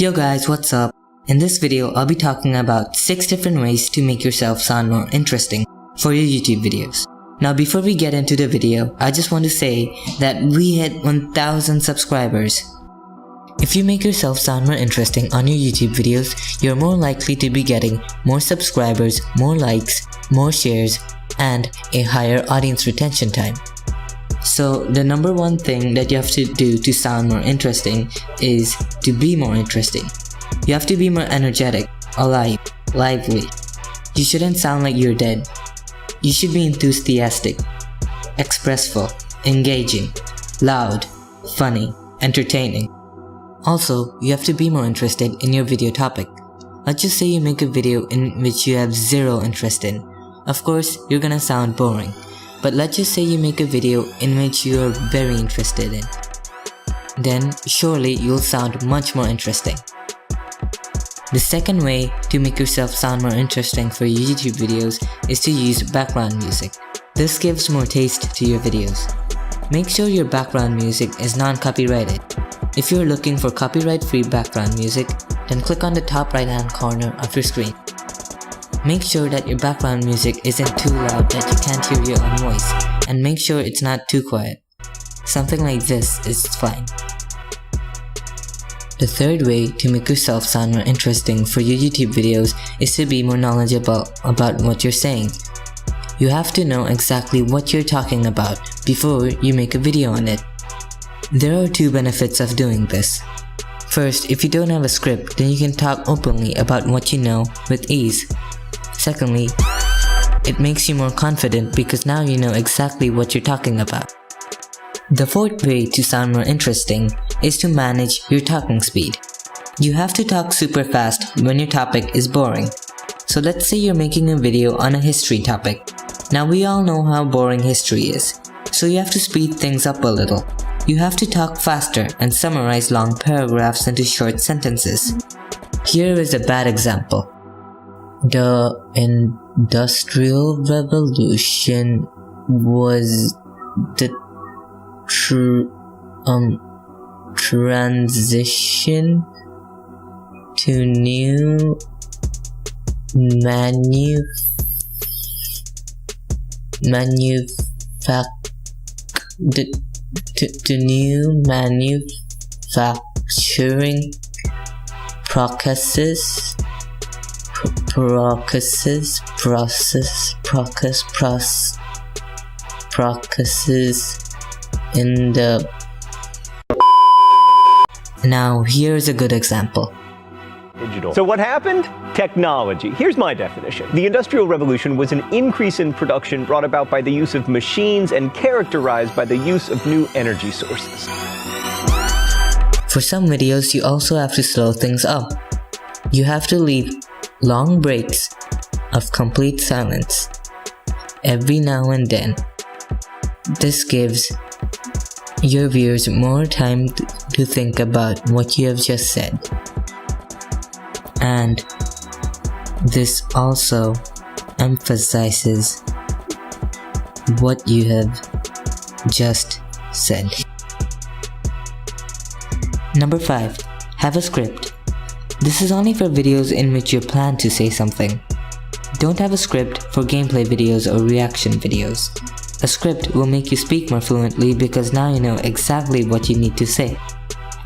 Yo guys, what's up? In this video, I'll be talking about 6 different ways to make yourself sound more interesting for your YouTube videos. Now before we get into the video, I just want to say that we hit 1000 subscribers. If you make yourself sound more interesting on your YouTube videos, you're more likely to be getting more subscribers, more likes, more shares, and a higher audience retention time. So the number one thing that you have to do to sound more interesting is to be more interesting. You have to be more energetic, alive, lively. You shouldn't sound like you're dead. You should be enthusiastic, expressful, engaging, loud, funny, entertaining. Also, you have to be more interested in your video topic. Let's just say you make a video in which you have zero interest in. Of course, you're gonna sound boring. But let's just say you make a video in which you are very interested in. Then surely you'll sound much more interesting. The second way to make yourself sound more interesting for your YouTube videos is to use background music. This gives more taste to your videos. Make sure your background music is non-copyrighted. If you're looking for copyright-free background music, then click on the top right-hand corner of your screen. Make sure that your background music isn't too loud that you can't hear your own voice, and make sure it's not too quiet. Something like this is fine. The third way to make yourself sound more interesting for your YouTube videos is to be more knowledgeable about what you're saying. You have to know exactly what you're talking about before you make a video on it. There are 2 benefits of doing this. First, if you don't have a script, then you can talk openly about what you know with ease. Secondly, it makes you more confident because now you know exactly what you're talking about. The fourth way to sound more interesting is to manage your talking speed. You have to talk super fast when your topic is boring. So let's say you're making a video on a history topic. Now we all know how boring history is, so you have to speed things up a little. You have to talk faster and summarize long paragraphs into short sentences. Here is a bad example. The Industrial Revolution was the transition to new manufacturing processes in the. Now here's a good example. Digital. So what happened? Technology. Here's my definition. The Industrial Revolution was an increase in production brought about by the use of machines and characterized by the use of new energy sources. For some videos, you also have to slow things up. You have to leave long breaks of complete silence every now and then. This gives your viewers more time to think about what you have just said. And this also emphasizes what you have just said. Number 5. Have a script. This is only for videos in which you plan to say something. Don't have a script for gameplay videos or reaction videos. A script will make you speak more fluently because now you know exactly what you need to say.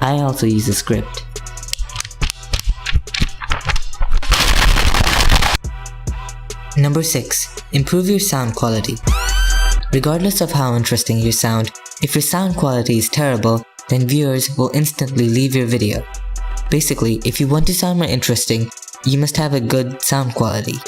I also use a script. Number 6. Improve your sound quality. Regardless of how interesting you sound, if your sound quality is terrible, then viewers will instantly leave your video. Basically, if you want to sound more interesting, you must have a good sound quality.